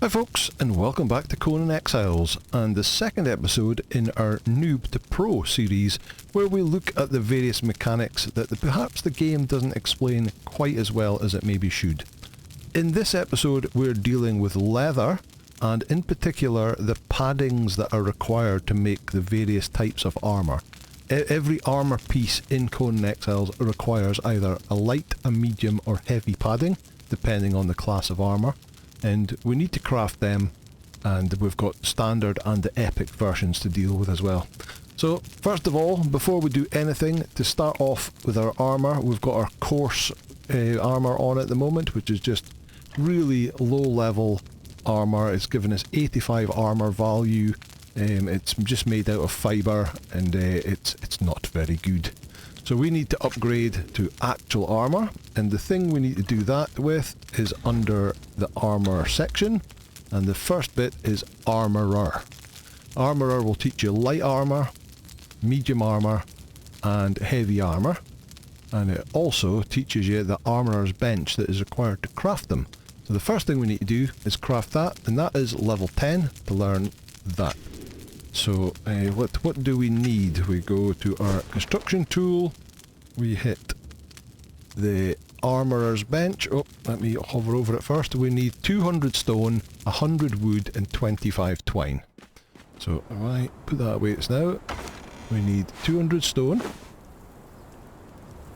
Hi folks, and welcome back to Conan Exiles, and the second episode in our Noob to Pro series, where we look at the various mechanics that perhaps the game doesn't explain quite as well as it maybe should. In this episode we're dealing with leather, and in particular the paddings that are required to make the various types of armour. Every armour piece in Conan Exiles requires either a light, a medium or heavy padding, depending on the class of armour. And we need to craft them, and we've got standard and the epic versions to deal with as well. So first of all, before we do anything, to start off with our armour, we've got our coarse armour on at the moment, which is just really low level armour. It's given us 85 armour value. It's just made out of fibre, and it's not very good. So we need to upgrade to actual armour, and the thing we need to do that with is under the armour section, and the first bit is Armourer. Armourer will teach you light armour, medium armour and heavy armour, and it also teaches you the Armourer's bench that is required to craft them. So the first thing we need to do is craft that, and that is level 10 to learn that. So what do we need? We go to our construction tool, we hit the Armourer's bench. Oh, let me hover over it first. We need 200 stone, 100 wood and 25 twine. So if I put that away it's now, we need 200 stone,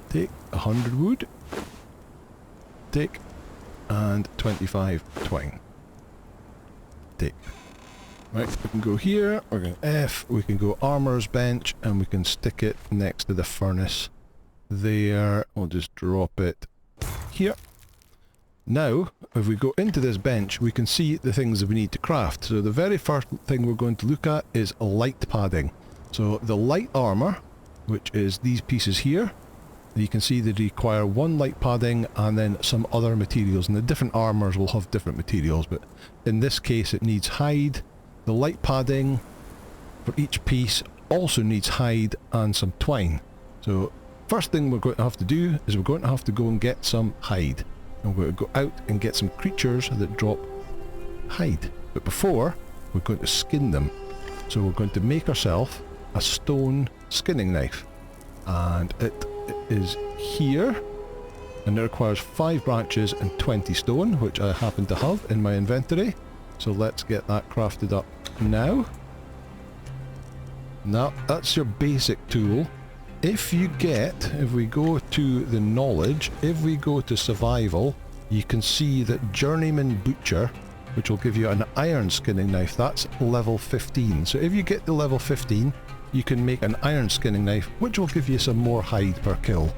take 100 wood, take, and 25 twine. Take. Right, we can go here, we're going F, we can go Armourer's bench, and we can stick it next to the furnace there. We'll just drop it here. Now, if we go into this bench, we can see the things that we need to craft. So the very first thing we're going to look at is light padding. So the light armour, which is these pieces here, you can see they require one light padding and then some other materials, and the different armours will have different materials, but in this case it needs hide. The light padding for each piece also needs hide and some twine. So first thing we're going to have to do is we're going to have to go and get some hide. And we're going to go out and get some creatures that drop hide. But before, we're going to skin them. So we're going to make ourselves a stone skinning knife. And it is here. And it requires 5 branches and 20 stone, which I happen to have in my inventory. So let's get that crafted up now. Now, that's your basic tool. If we go to the knowledge, if we go to survival, you can see that Journeyman Butcher, which will give you an iron skinning knife, that's level 15. So if you get to level 15, you can make an iron skinning knife, which will give you some more hide per kill.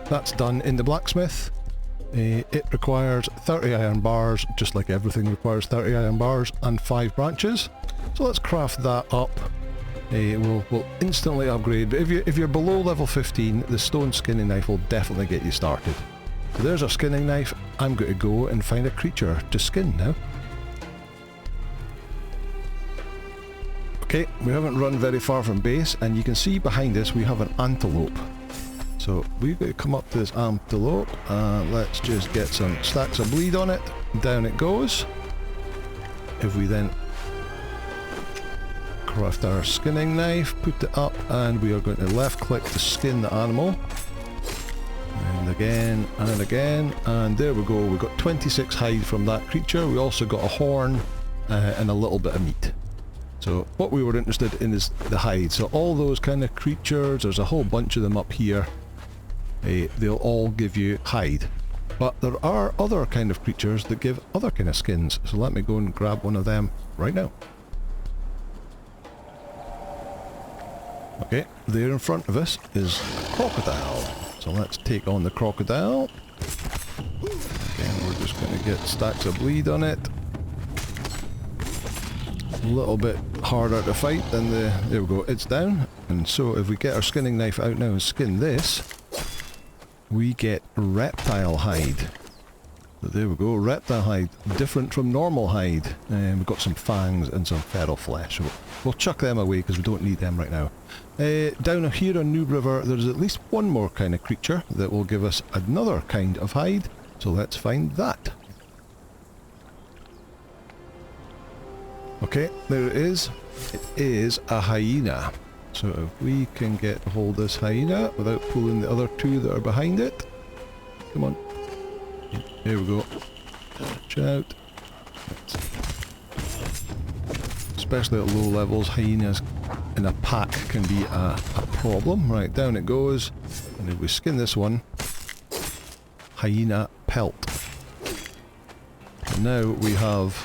That's done in the blacksmith. It requires 30 iron bars, just like everything requires 30 iron bars, and 5 branches. So let's craft that up. We'll instantly upgrade. But if you're below level 15, the stone skinning knife will definitely get you started. So there's our skinning knife. I'm going to go and find a creature to skin now. Okay, we haven't run very far from base, and you can see behind us we have an antelope. So we've got to come up to this antelope, and let's just get some stacks of bleed on it. Down it goes. If we then craft our skinning knife, put it up, and we are going to left click to skin the animal. And again, and there we go. We've got 26 hide from that creature. We also got a horn and a little bit of meat. So what we were interested in is the hide. So all those kind of creatures, there's a whole bunch of them up here. They'll all give you hide. But there are other kind of creatures that give other kind of skins. So let me go and grab one of them right now. Okay, there in front of us is a crocodile. So let's take on the crocodile. Again, we're just going to get stacks of bleed on it. A little bit harder to fight than there we go, it's down. And so if we get our skinning knife out now and skin this, we get reptile hide. So there we go, reptile hide, different from normal hide. And we've got some fangs and some feral flesh. So we'll chuck them away because we don't need them right now. Down here on Noob River, there's at least one more kind of creature that will give us another kind of hide. So let's find that. Okay, there it is. It is a hyena. So if we can get hold of this hyena without pulling the other two that are behind it. Come on. There we go. Watch out. Especially at low levels, hyenas in a pack can be a problem. Right, down it goes. And if we skin this one, hyena pelt. And now we have,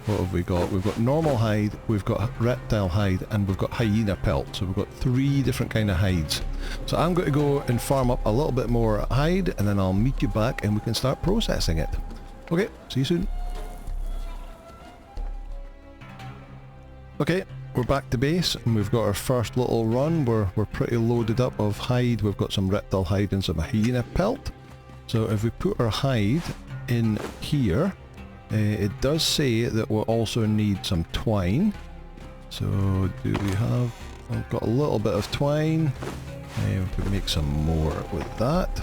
what have we got? We've got normal hide, we've got reptile hide, and we've got hyena pelt. So we've got 3 different kind of hides. So I'm going to go and farm up a little bit more hide, and then I'll meet you back and we can start processing it. Okay, see you soon. Okay, we're back to base, and we've got our first little run. We're pretty loaded up of hide. We've got some reptile hide and some hyena pelt. So if we put our hide in here, it does say that we'll also need some twine. So do we have... I've got a little bit of twine. We can make some more with that.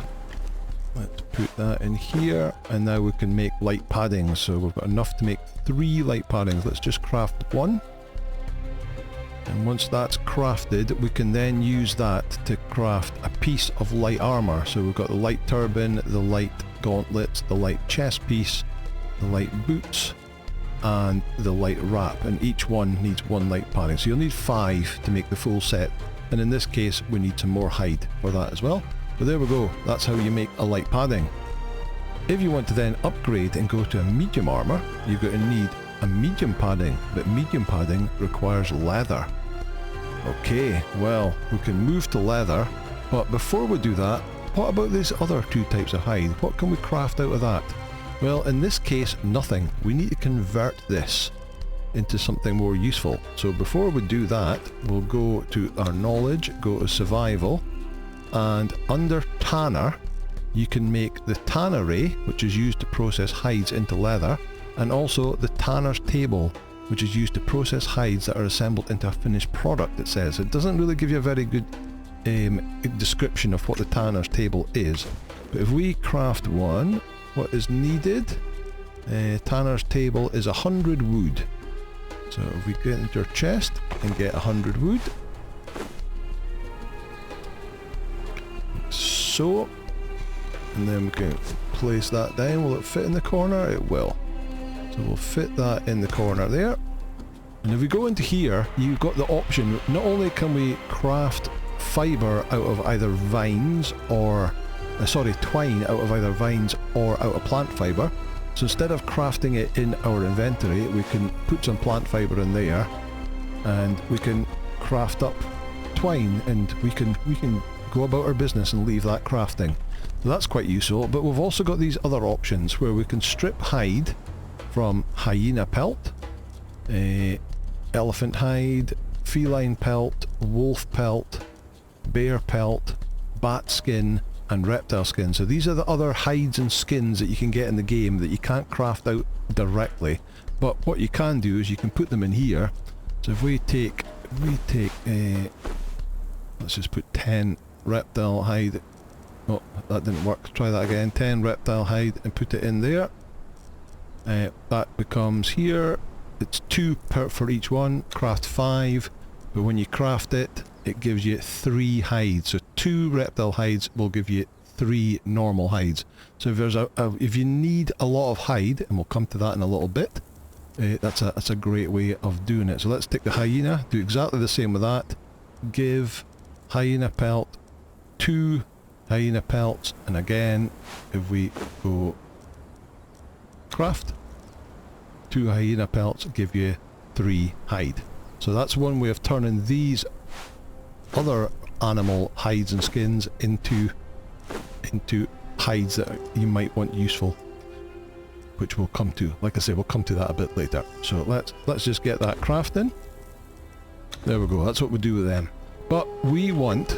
Let's put that in here, and now we can make light paddings. So we've got enough to make 3 light paddings. Let's just craft 1. And once that's crafted, we can then use that to craft a piece of light armour. So we've got the light turban, the light gauntlets, the light chest piece, the light boots, and the light wrap. And each one needs 1 light padding. So you'll need 5 to make the full set. And in this case, we need some more hide for that as well. But there we go. That's how you make a light padding. If you want to then upgrade and go to a medium armour, you're going to need a medium padding, but medium padding requires leather. Okay, well, we can move to leather, but before we do that, what about these other 2 types of hide? What can we craft out of that? Well, in this case, nothing. We need to convert this into something more useful. So before we do that, we'll go to our knowledge, go to survival, and under tanner, you can make the tannery, which is used to process hides into leather, and also the tanner's table, which is used to process hides that are assembled into a finished product, it says. It doesn't really give you a very good description of what the tanner's table is. But if we craft one, what is needed? Tanner's table is 100 wood. So if we get into our chest and get 100 wood. So, and then we can place that down. Will it fit in the corner? It will. So we'll fit that in the corner there. And if we go into here, you've got the option, not only can we craft fibre out of either vines or, twine out of either vines or out of plant fibre. So instead of crafting it in our inventory, we can put some plant fibre in there and we can craft up twine, and we can go about our business and leave that crafting. So that's quite useful, but we've also got these other options where we can strip hide from hyena pelt, elephant hide, feline pelt, wolf pelt, bear pelt, bat skin, and reptile skin. So these are the other hides and skins that you can get in the game that you can't craft out directly. But what you can do is you can put them in here. So if we take let's just put 10 reptile hide. Oh, that didn't work. Try that again. 10 reptile hide and put it in there. That becomes here. It's 2 for each one. Craft 5. But when you craft it, it gives you 3 hides. So 2 reptile hides will give you 3 normal hides. So if there's if you need a lot of hide, and we'll come to that in a little bit, that's a great way of doing it. So let's take the hyena, do exactly the same with that. Give hyena pelt 2 hyena pelts, and again, if we go craft, 2 hyena pelts give you 3 hide. So that's one way of turning these other animal hides and skins into hides that you might want useful, which we'll come to. Like I say, we'll come to that a bit later. So let's just get that crafting. There we go. That's what we do with them. But we want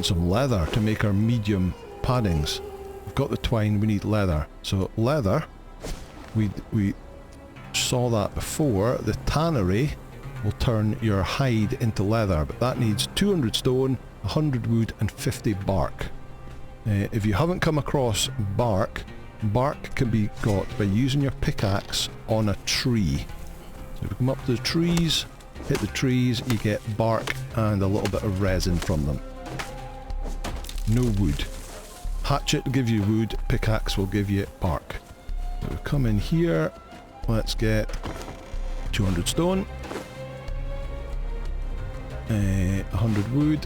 some leather to make our medium paddings. We've got the twine. We need leather. So leather, we saw that before. The tannery will turn your hide into leather, but that needs 200 stone, 100 wood, and 50 bark. If you haven't come across bark can be got by using your pickaxe on a tree. So we come up to the trees, hit the trees, you get bark and a little bit of resin from them. No wood. Hatchet will give you wood, pickaxe will give you bark. So we come in here, let's get 200 stone, 100 wood,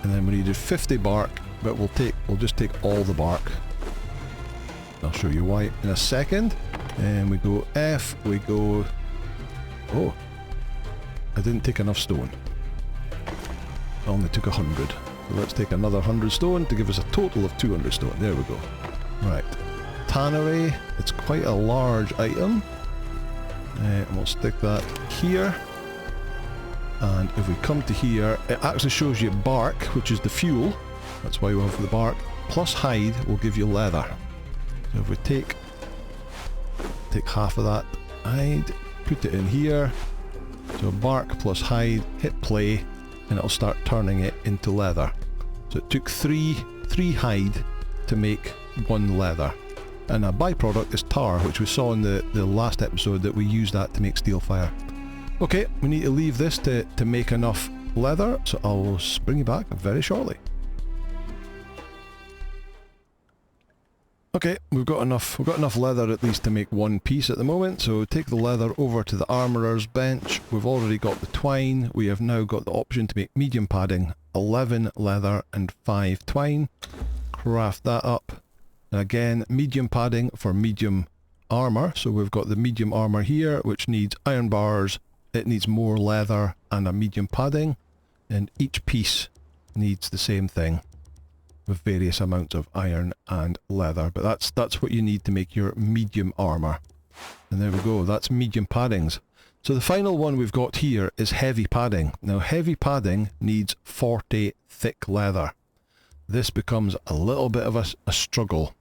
and then we needed 50 bark, but we'll just take all the bark. I'll show you why in a second. And we go F, we go... Oh, I didn't take enough stone. I only took 100. So let's take another 100 stone to give us a total of 200 stone. There we go. Right. Tannery, it's quite a large item. And we'll stick that here. And if we come to here, it actually shows you bark, which is the fuel. That's why we have the bark. Plus hide will give you leather. So if we take half of that hide, put it in here. So bark plus hide, hit play, and it'll start turning it into leather. So it took three hide to make 1 leather. And a byproduct is tar, which we saw in the last episode that we use that to make steel fire. Okay, we need to leave this to make enough leather, so I'll bring you back very shortly. Okay, we've got enough leather at least to make 1 piece at the moment, so take the leather over to the armourer's bench. We've already got the twine. We have now got the option to make medium padding, 11 leather and 5 twine. Craft that up. And again, medium padding for medium armour. So we've got the medium armour here, which needs iron bars, it needs more leather and a medium padding, and each piece needs the same thing with various amounts of iron and leather. But that's what you need to make your medium armour. And there we go, that's medium paddings. So the final one we've got here is heavy padding. Now heavy padding needs 40 thick leather. This becomes a little bit of a struggle.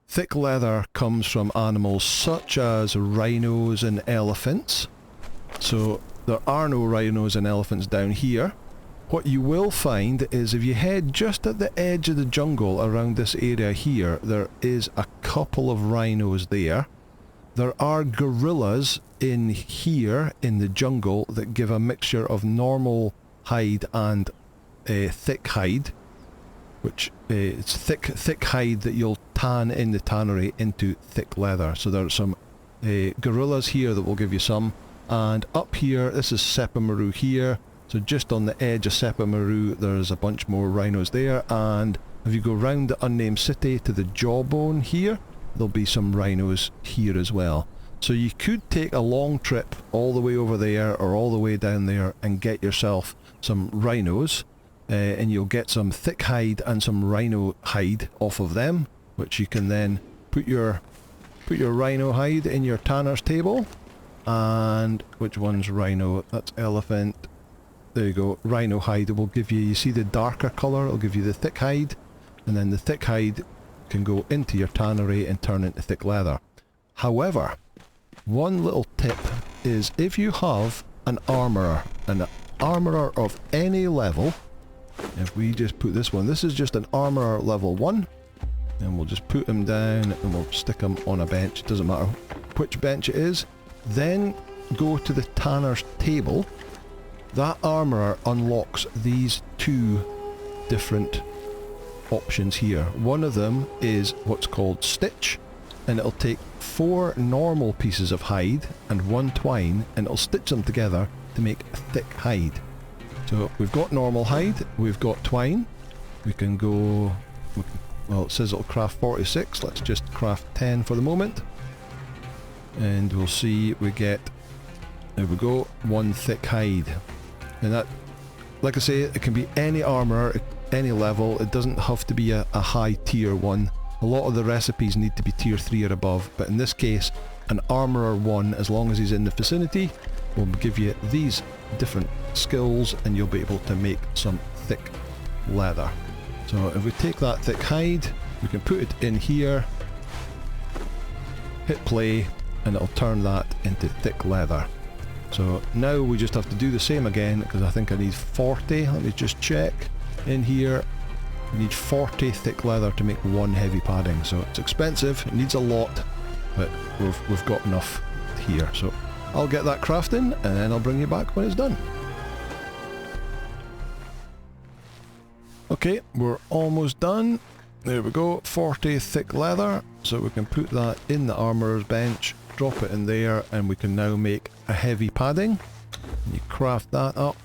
Thick leather comes from animals such as rhinos and elephants. So there are no rhinos and elephants down here. What you will find is if you head just at the edge of the jungle around this area here, there is a couple of rhinos there. There are gorillas in here in the jungle that give a mixture of normal hide and thick hide, which it's thick hide that you'll tan in the tannery into thick leather. So there are some gorillas here that will give you some, and up here, this is Sepamaru here. So just on the edge of Sepamaru, there's a bunch more rhinos there, and if you go round the unnamed city to the jawbone here, there'll be some rhinos here as well. So you could take a long trip all the way over there or all the way down there and get yourself some rhinos, and you'll get some thick hide and some rhino hide off of them, which you can then put your rhino hide in your tanner's table. And which one's rhino? That's elephant. There you go, rhino hide will give you see the darker colour, it'll give you the thick hide, and then the thick hide can go into your tannery and turn into thick leather. However, one little tip is if you have an armourer of any level, if we just put this one, this is just an armourer level 1, and we'll just put him down and we'll stick him on a bench, doesn't matter which bench it is, then go to the tanner's table. That armourer unlocks these 2 different options here. One of them is what's called stitch, and it'll take 4 normal pieces of hide and 1 twine, and it'll stitch them together to make a thick hide. So we've got normal hide, we've got twine, we can go, well it says it'll craft 46, let's just craft 10 for the moment, and we'll see we get, there we go, 1 thick hide. And that, like I say, it can be any armour, any level, it doesn't have to be a high tier 1. A lot of the recipes need to be tier 3 or above, but in this case, an armourer 1, as long as he's in the vicinity, will give you these different skills and you'll be able to make some thick leather. So if we take that thick hide, we can put it in here, hit play, and it'll turn that into thick leather. So now we just have to do the same again, because I think I need 40, let me just check. In here, I need 40 thick leather to make 1 heavy padding, so it's expensive, it needs a lot, but we've got enough here. So I'll get that crafting and then I'll bring you back when it's done. Okay, we're almost done. There we go, 40 thick leather, so we can put that in the armourer's bench, drop it in there, and we can now make a heavy padding. You craft that up,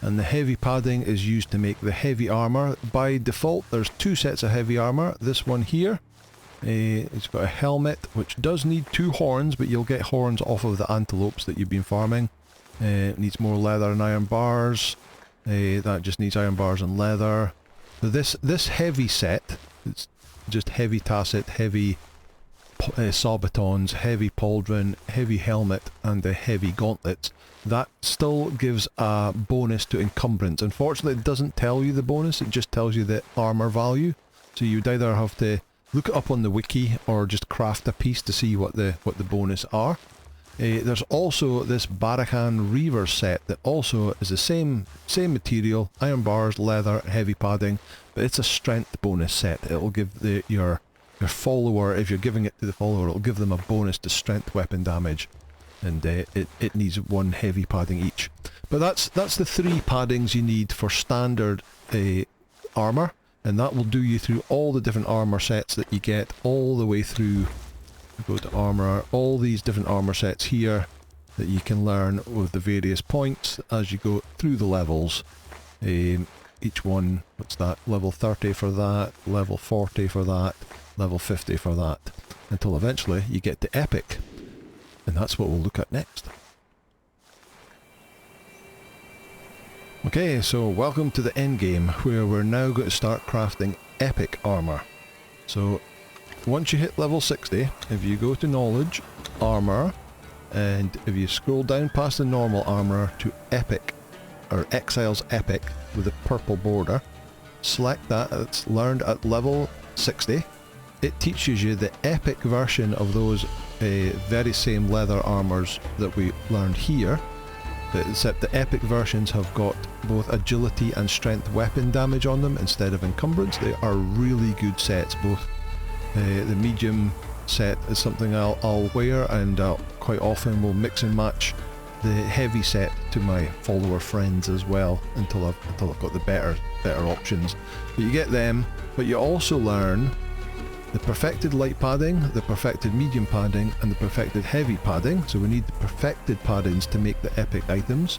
and the heavy padding is used to make the heavy armour. By default there's two sets of heavy armour. This one here, it's got a helmet which does need 2 horns, but you'll get horns off of the antelopes that you've been farming. It needs more leather and iron bars. That just needs iron bars and leather. So this heavy set, it's just heavy tasset, heavy sabatons, heavy pauldron, heavy helmet, and the heavy gauntlets. That still gives a bonus to encumbrance. Unfortunately, it doesn't tell you the bonus, it just tells you the armour value. So you'd either have to look it up on the wiki or just craft a piece to see what the bonus are. There's also this Barakan Reaver set that also is the same material, iron bars, leather, heavy padding, but it's a strength bonus set. It'll give your follower, if you're giving it to the follower, it'll give them a bonus to strength weapon damage, and it needs 1 heavy padding each. But that's the 3 paddings you need for standard armour, and that will do you through all the different armour sets that you get all the way through. Go to armour, all these different armour sets here that you can learn with the various points as you go through the levels. Each one, what's that, level 30 for that, level 40 for that, level 50 for that, until eventually you get to epic, and that's what we'll look at next. Okay, so welcome to the end game, where we're now going to start crafting epic armour. So once you hit level 60, if you go to knowledge, armour, and if you scroll down past the normal armour to epic, or Exiles epic with a purple border, select that. It's learned at level 60. It teaches you the epic version of those very same leather armours that we learned here, but except the epic versions have got both agility and strength weapon damage on them instead of encumbrance. They are really good sets. Both the medium set is something I'll wear, and quite often will mix and match the heavy set to my follower friends as well until I've got the better options. But you get them, but you also learn the perfected light padding, the perfected medium padding, and the perfected heavy padding. So we need the perfected paddings to make the epic items,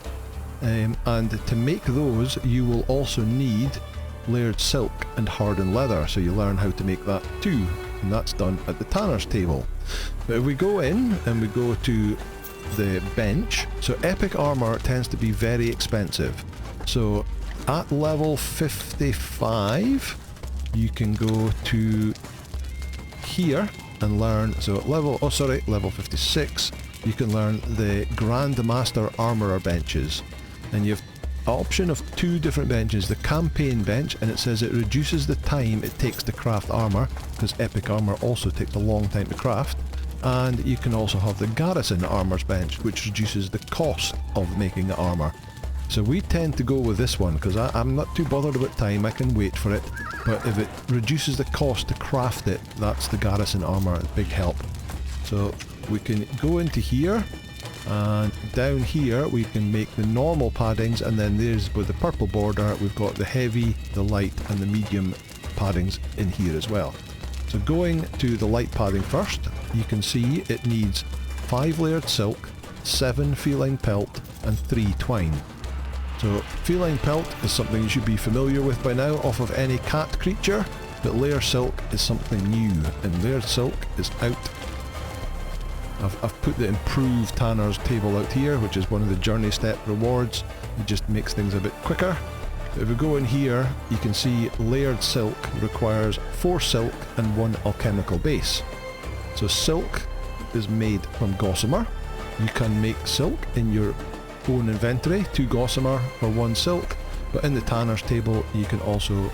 and to make those you will also need layered silk and hardened leather, so you learn how to make that too, and that's done at the tanner's table. But if we go in and we go to the bench, so epic armour tends to be very expensive, so at level 55 you can go to here and learn, so at level 56 you can learn the Grandmaster Armourer benches, and you have option of 2 different benches. The campaign bench, and it says it reduces the time it takes to craft armour, because epic armour also takes a long time to craft. And you can also have the garrison armour's bench, which reduces the cost of making the armour. So we tend to go with this one because I'm not too bothered about time, I can wait for it, but if it reduces the cost to craft it, that's the garrison armour, a big help. So we can go into here, and down here we can make the normal paddings, and then there's with the purple border we've got the heavy, the light and the medium paddings in here as well. So going to the light padding first, you can see it needs 5 layered silk, 7 feline pelt and 3 twine. So feline pelt is something you should be familiar with by now off of any cat creature, but layer silk is something new, and layered silk is out. I've put the improved tanner's table out here, which is one of the journey step rewards. It just makes things a bit quicker. If we go in here, you can see layered silk requires 4 silk and 1 alchemical base. So silk is made from gossamer. You can make silk in your own inventory, 2 gossamer or 1 silk, but in the tanner's table you can also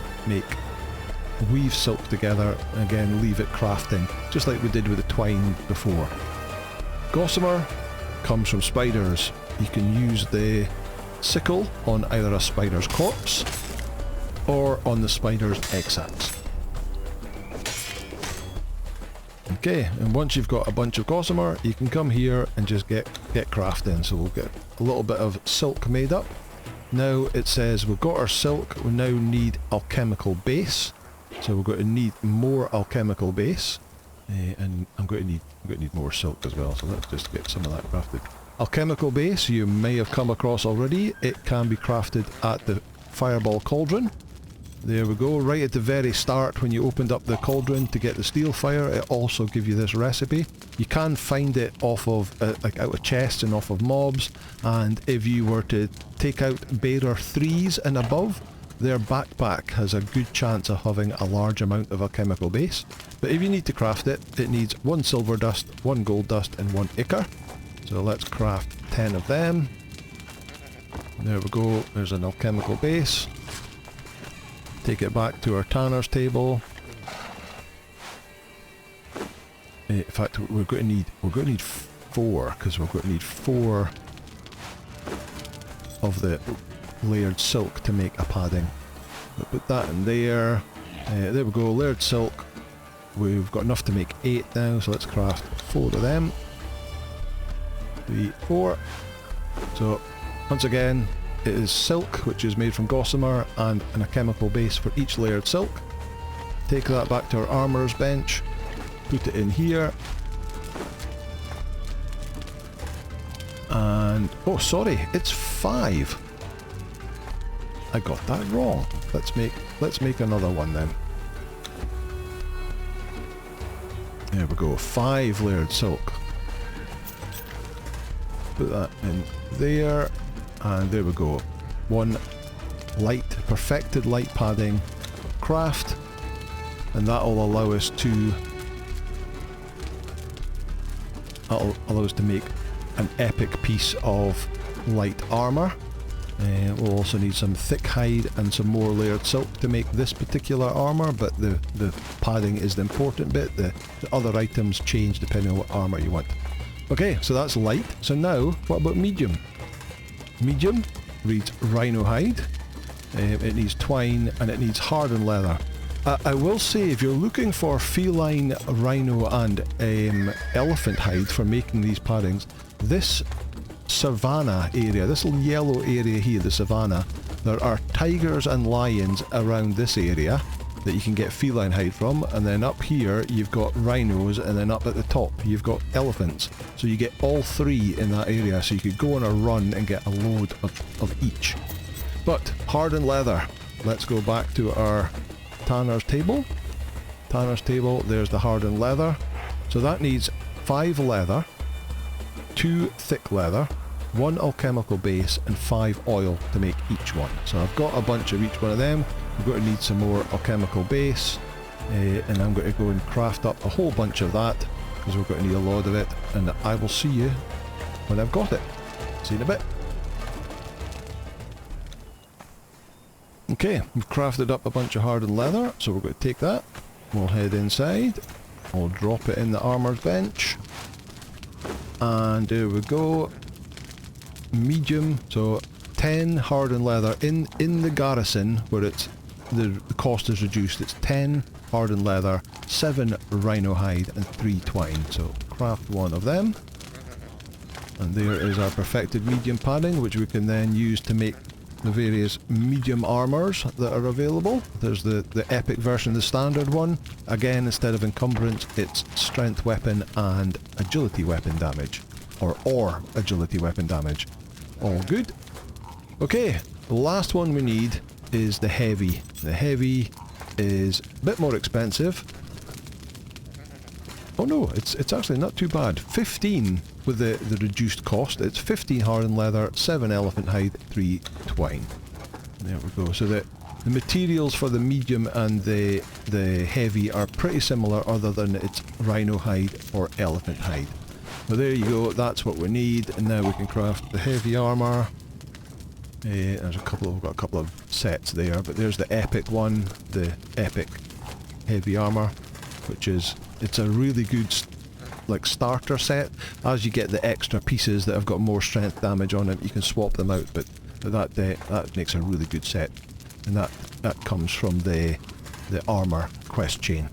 weave silk together and again leave it crafting, just like we did with the twine before. Gossamer comes from spiders. You can use the sickle on either a spider's corpse or on the spider's egg sacs. Okay, and once you've got a bunch of gossamer, you can come here and just get crafting. So we'll get a little bit of silk made up. Now it says we've got our silk, we now need alchemical base. So we're going to need more alchemical base. And I'm going to need more silk as well, so let's just get some of that crafted. Alchemical base you may have come across already. It can be crafted at the fireball cauldron. There we go, right at the very start when you opened up the cauldron to get the steel fire, it also gives you this recipe. You can find it off of, like out of chests and off of mobs, and if you were to take out bearer 3s and above, their backpack has a good chance of having a large amount of alchemical base. But if you need to craft it, it needs 1 silver dust, 1 gold dust and 1 ichor. So let's craft 10 of them. There we go, there's an alchemical base. Take it back to our tanner's table. In fact, we're going to need 4, because we're going to need 4 of the layered silk to make a padding. We'll put that in there. There we go, layered silk. We've got enough to make 8 now, so let's craft 4 of them. 3, 4. So, once again, it is silk, which is made from gossamer, and a chemical base for each layered silk. Take that back to our armour's bench, put it in here, and oh sorry, it's 5. I got that wrong. Let's make another one then. There we go, 5 layered silk. Put that in there. And there we go. 1 light, perfected light padding craft, and that'll allow us to make an epic piece of light armour. We'll also need some thick hide and some more layered silk to make this particular armour, but the padding is the important bit. The other items change depending on what armour you want. Okay, so that's light. So now, what about medium? Medium reads rhino hide, it needs twine, and it needs hardened leather. I will say, if you're looking for feline, rhino and elephant hide for making these paddings, this savannah area, this little yellow area here, the savannah, there are tigers and lions around this area that you can get feline hide from, and then up here you've got rhinos, and then up at the top you've got elephants. So you get all 3 in that area, so you could go on a run and get a load of each. But hardened leather, let's go back to our tanner's table. Tanner's table, there's the hardened leather. So that needs 5 leather, 2 thick leather, 1 alchemical base and 5 oil to make each one. So I've got a bunch of each one of them. We're going to need some more alchemical base, and I'm going to go and craft up a whole bunch of that, because we're going to need a lot of it, and I will see you when I've got it. See you in a bit. Okay, we've crafted up a bunch of hardened leather, so we're going to take that, we'll head inside, we'll drop it in the armour's bench, and there we go, medium, so 10 hardened leather in the garrison where it's the cost is reduced. It's 10 hardened leather, 7 rhino hide and 3 twine. So craft 1 of them, and there is our perfected medium padding, which we can then use to make the various medium armours that are available. There's the epic version, the standard one. Again, instead of encumbrance, it's strength weapon and agility weapon damage, or agility weapon damage. All good. Okay, the last one we need is the heavy. The heavy is a bit more expensive. Oh no, it's actually not too bad. 15 with the reduced cost. It's 15 hardened leather, 7 elephant hide, 3 twine. There we go. So the materials for the medium and the heavy are pretty similar, other than it's rhino hide or elephant hide. Well, there you go, that's what we need, and now we can craft the heavy armour. We've got a couple of sets there, but there's the epic one, the epic heavy armour, which is, it's a really good like starter set. As you get the extra pieces that have got more strength damage on it, you can swap them out, but that makes a really good set, and that comes from the armour quest chain.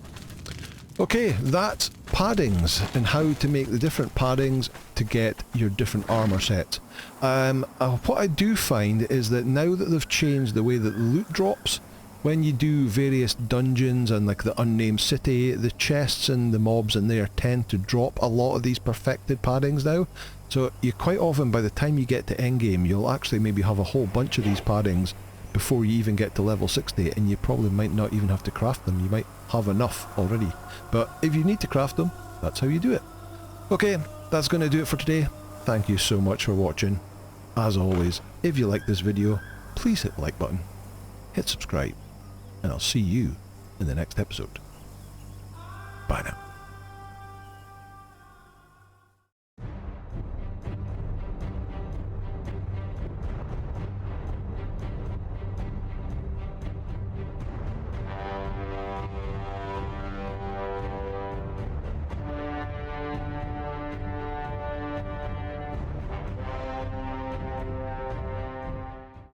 Okay, that paddings and how to make the different paddings to get your different armour sets. What I do find is that now that they've changed the way that the loot drops, when you do various dungeons and like the unnamed city, the chests and the mobs in there tend to drop a lot of these perfected paddings now. So you quite often, by the time you get to endgame, you'll actually maybe have a whole bunch of these paddings before you even get to level 60, and you probably might not even have to craft them. You might have enough already. But if you need to craft them, that's how you do it. Okay, that's going to do it for today. Thank you so much for watching. As always, if you like this video, please hit the like button, hit subscribe, and I'll see you in the next episode. Bye now.